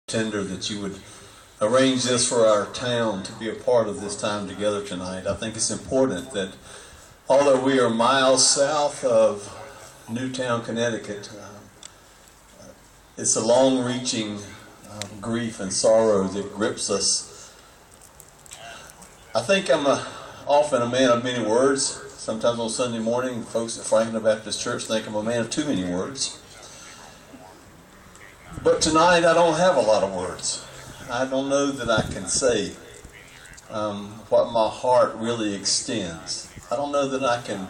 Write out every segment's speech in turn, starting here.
Tender that you would arrange this for our town to be a part of this time together tonight. I think it's important that although we are miles south of Newtown, Connecticut, it's a long-reaching grief and sorrow that grips us. I think I'm often a man of many words. Sometimes on Sunday morning, folks at Franklinton Baptist Church think I'm a man of too many words. But tonight I don't have a lot of words. I don't know that I can say what my heart really extends. I don't know that I can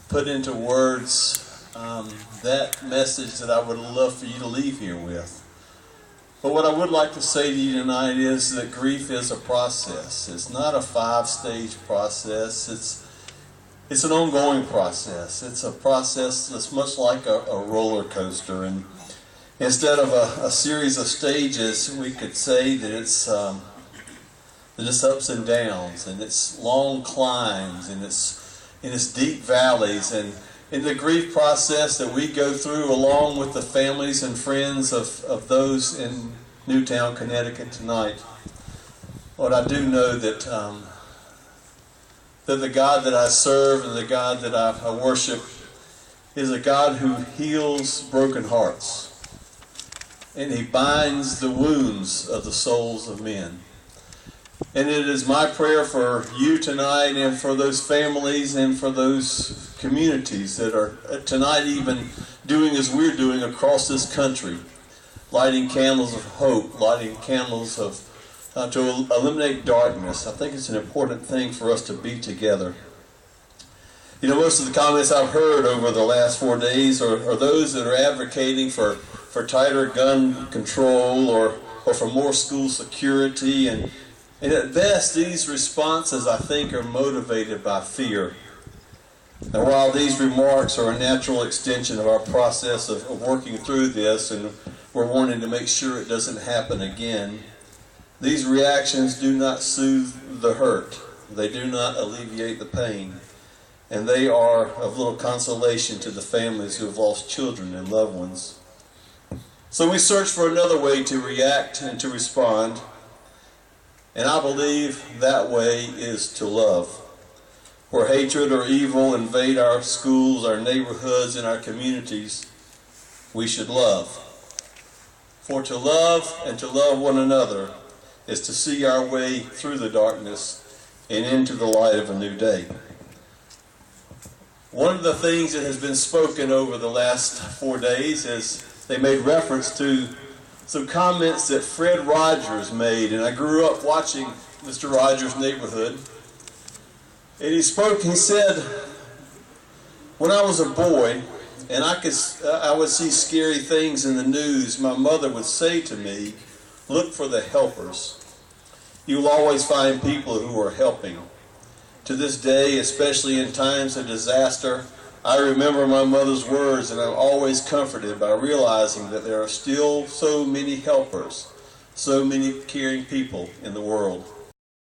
put into words that message that I would love for you to leave here with. But what I would like to say to you tonight is that grief is a process. It's not a 5-stage process. It's an ongoing process. It's a process that's much like a roller coaster. And instead of a series of stages, we could say that it's ups and downs, and it's long climbs, and it's deep valleys, and in the grief process that we go through along with the families and friends of those in Newtown, Connecticut tonight. Lord, I do know that the God that I serve and the God that I worship is a God who heals broken hearts. And He binds the wounds of the souls of men. And it is my prayer for you tonight and for those families and for those communities that are tonight even doing as we're doing across this country, lighting candles of hope, lighting candles to eliminate darkness. I think it's an important thing for us to be together. You know, most of the comments I've heard over the last 4 days are those that are advocating for tighter gun control or for more school security. And at best, these responses, I think, are motivated by fear. And while these remarks are a natural extension of our process of working through this, and we're wanting to make sure it doesn't happen again, these reactions do not soothe the hurt. They do not alleviate the pain. And they are of little consolation to the families who have lost children and loved ones. So we search for another way to react and to respond. And I believe that way is to love. Where hatred or evil invade our schools, our neighborhoods, and our communities, we should love. For to love and to love one another is to see our way through the darkness and into the light of a new day. One of the things that has been spoken over the last 4 days is they made reference to some comments that Fred Rogers made, and I grew up watching Mr. Rogers' Neighborhood. And he said, when I was a boy and I would see scary things in the news, my mother would say to me, look for the helpers. You will always find people who are helping. To this day, especially in times of disaster, I remember my mother's words, and I'm always comforted by realizing that there are still so many helpers, so many caring people in the world.